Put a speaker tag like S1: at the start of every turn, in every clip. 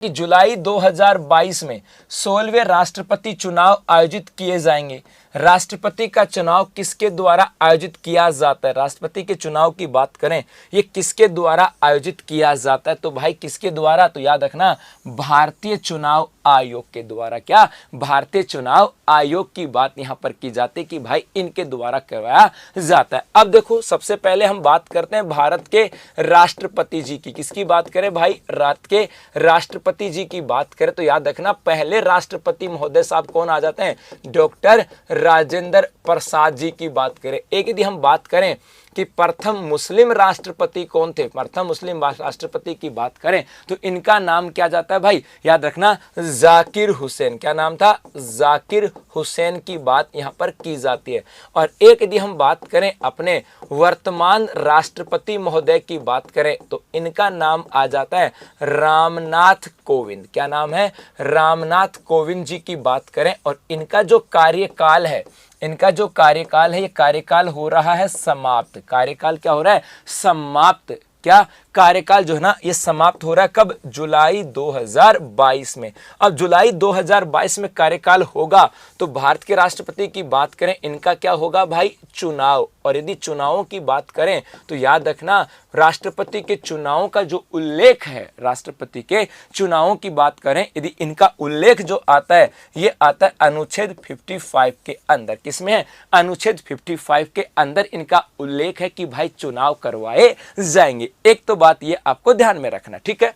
S1: कि जुलाई 2022 में 16वें राष्ट्रपति चुनाव आयोजित किए जाएंगे। राष्ट्रपति का चुनाव किसके द्वारा आयोजित किया जाता है? राष्ट्रपति के चुनाव की बात करें, ये किसके द्वारा आयोजित किया जाता है? तो भाई किसके द्वारा? तो याद रखना, भारतीय चुनाव आयोग के द्वारा। क्या? भारतीय चुनाव आयोग की बात यहां पर की जाती है कि भाई इनके द्वारा करवाया जाता है। अब देखो, सबसे पहले हम बात करते हैं भारत के राष्ट्रपति जी की। किसकी बात करें भाई? भारत के राष्ट्रपति जी की बात करें तो याद रखना, पहले राष्ट्रपति महोदय साहब कौन आ जाते हैं? डॉक्टर राजेंद्र प्रसाद जी की बात करें। एक यदि हम बात करें कि प्रथम मुस्लिम राष्ट्रपति कौन थे, प्रथम मुस्लिम राष्ट्रपति की बात करें तो इनका नाम क्या जाता है भाई? याद रखना, जाकिर हुसैन। क्या नाम था? जाकिर हुसैन की बात यहां पर की जाती है। और एक यदि हम बात करें अपने वर्तमान राष्ट्रपति महोदय की बात करें तो इनका नाम आ जाता है रामनाथ कोविंद। क्या नाम है? रामनाथ कोविंद जी की बात करें और इनका जो कार्यकाल है, इनका जो कार्यकाल है, ये कार्यकाल हो रहा है समाप्त। कार्यकाल क्या हो रहा है? समाप्त। क्या? कार्यकाल जो है ना, ये समाप्त हो रहा है कब? जुलाई 2022 में। अब जुलाई 2022 में कार्यकाल होगा तो भारत के राष्ट्रपति की बात करें, इनका क्या होगा भाई? चुनाव। और यदि चुनावों की बात करें तो याद रखना, राष्ट्रपति के चुनावों का जो उल्लेख है, राष्ट्रपति के चुनावों की बात करें, यदि इनका उल्लेख जो आता है, ये आता है अनुच्छेद 55 के अंदर। किसमें है? अनुच्छेद 55 के अंदर इनका उल्लेख है कि भाई चुनाव करवाए जाएंगे। एक तो बात ये आपको ध्यान में रखना, ठीक है।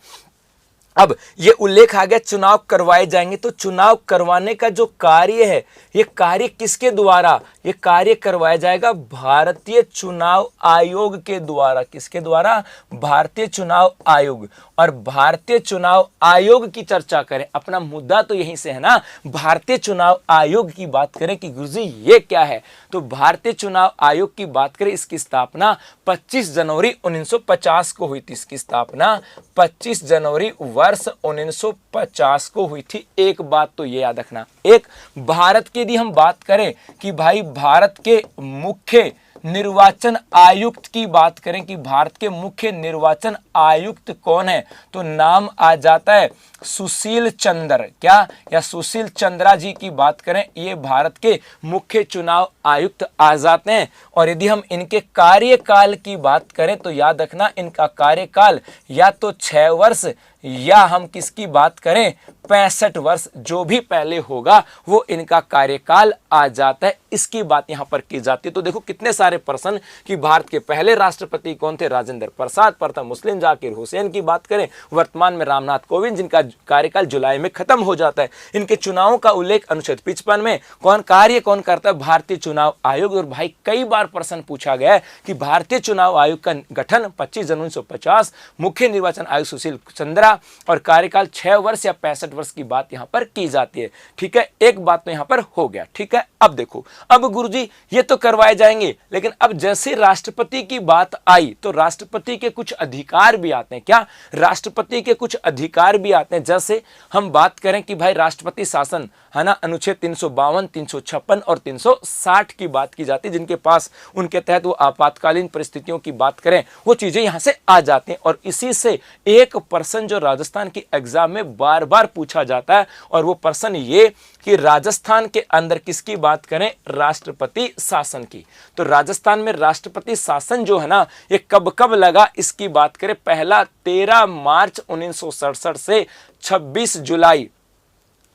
S1: अब ये उल्लेख आ गया, चुनाव करवाए जाएंगे, तो चुनाव करवाने का जो कार्य है, ये कार्य किसके द्वारा? ये कार्य करवाया जाएगा भारतीय चुनाव आयोग के द्वारा। किसके द्वारा? भारतीय चुनाव आयोग। और भारतीय चुनाव आयोग की चर्चा करें, अपना मुद्दा तो यहीं से है ना, भारतीय चुनाव आयोग की बात करें कि गुरुजी ये क्या है, तो भारतीय चुनाव आयोग की बात करें, इसकी स्थापना 25 जनवरी 1950 को हुई थी। इसकी स्थापना 25 जनवरी वर्ष 1950 को हुई थी। एक बात तो ये याद रखना। एक, भारत की यदि हम बात करें कि भाई भारत के मुख्य निर्वाचन आयुक्त की बात करें कि भारत के मुख्य निर्वाचन आयुक्त कौन है, तो नाम आ जाता है सुशील चंद्र। क्या? या सुशील चंद्रा जी की बात करें, ये भारत के मुख्य चुनाव आयुक्त आ जाते हैं। और यदि हम इनके कार्यकाल की बात करें तो याद रखना, इनका कार्यकाल या तो 6 वर्ष या हम किसकी बात करें 65 वर्ष, जो भी पहले होगा वो इनका कार्यकाल आ जाता है। इसकी बात यहां पर की जाती है। तो देखो कितने सारे प्रश्न कि भारत के पहले राष्ट्रपति कौन थे? राजेंद्र प्रसाद। प्रथम मुस्लिम जाकिर हुसैन की बात करें, वर्तमान में रामनाथ कोविंद, जिनका कार्यकाल जुलाई में खत्म हो जाता है। इनके चुनावों का उल्लेख अनुच्छेद 55 में। कौन कार्य कौन करता है? भारतीय चुनाव आयोग। और भाई कई बार प्रश्न पूछा गया है कि भारतीय चुनाव आयोग का गठन 25 जनवरी 1950, मुख्य निर्वाचन आयुक्त सुशील चंद्रा, और कार्यकाल 6 वर्ष या 65 वर्ष की बात यहां पर की जाती है। ठीक है, एक बात तो यहां पर हो गया। ठीक है, अब देखो, अब गुरुजी ये तो करवाए जाएंगे, लेकिन अब जैसे राष्ट्रपति की बात आई तो राष्ट्रपति के कुछ अधिकार भी आते हैं। क्या? राष्ट्रपति के कुछ अधिकार भी आते हैं। जैसे हम बात करें कि भाई राष्ट्रपति शासन है ना, अनुच्छेद 352, 356 और 360 की बात की जाती है, जिनके पास उनके तहत वो आपातकालीन परिस्थितियों की बात करें, वो चीजें यहां से आ जाती हैं। और इसी से एक प्रश्न जो राजस्थान की एग्जाम में बार बार पूछा जाता है, और वो प्रश्न ये कि राजस्थान के अंदर किसकी बात करें? राष्ट्रपति शासन की। तो राजस्थान में राष्ट्रपति शासन जो है ना, ये कब कब लगा, इसकी बात करें, पहला 13 मार्च 1967 से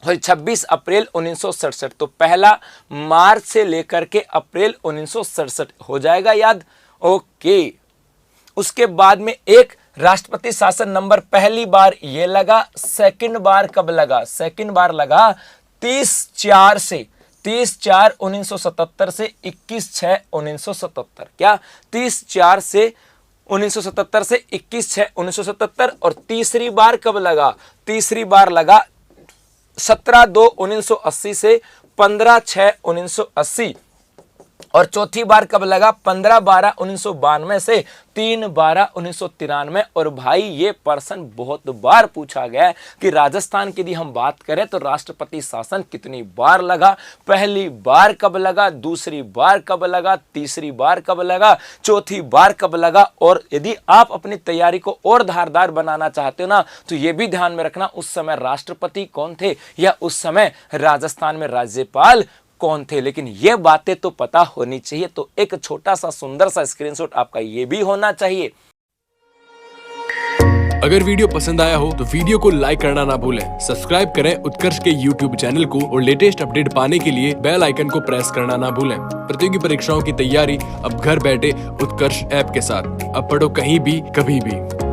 S1: 26 अप्रैल 1967। तो पहला मार्च से लेकर के अप्रैल 1967 हो जाएगा याद। ओके, उसके बाद में एक राष्ट्रपति शासन नंबर पहली बार ये लगा, सेकंड बार कब लगा? सेकंड बार लगा 30/4 से 30/4/1977 से 21/6/1977। क्या? 30/4 से 1977 से 21/6/1977। और तीसरी बार कब लगा? तीसरी बार लगा 17/2/1980 से 15/6/1980। और चौथी बार कब लगा? 15/12/1992 से 3/12/1993। और भाई ये प्रश्न बहुत बार पूछा गया है कि राजस्थान की यदि हम बात करें तो राष्ट्रपति शासन कितनी बार लगा, पहली बार कब लगा, दूसरी बार कब लगा, तीसरी बार कब लगा, चौथी बार कब लगा। और यदि आप अपनी तैयारी को और धारदार बनाना चाहते हो ना, तो यह भी ध्यान में रखना उस समय राष्ट्रपति कौन थे या उस समय राजस्थान में राज्यपाल कौन थे। लेकिन ये बातें तो पता होनी चाहिए। तो एक छोटा सा सुंदर सा स्क्रीनशॉट आपका ये भी होना चाहिए।
S2: अगर वीडियो पसंद आया हो तो वीडियो को लाइक करना ना भूलें, सब्सक्राइब करें उत्कर्ष के YouTube चैनल को और लेटेस्ट अपडेट पाने के लिए बेल आइकन को प्रेस करना ना भूलें। प्रतियोगी परीक्षाओं की तैयारी अब घर बैठे उत्कर्ष ऐप के साथ। अब पढ़ो कहीं भी कभी भी।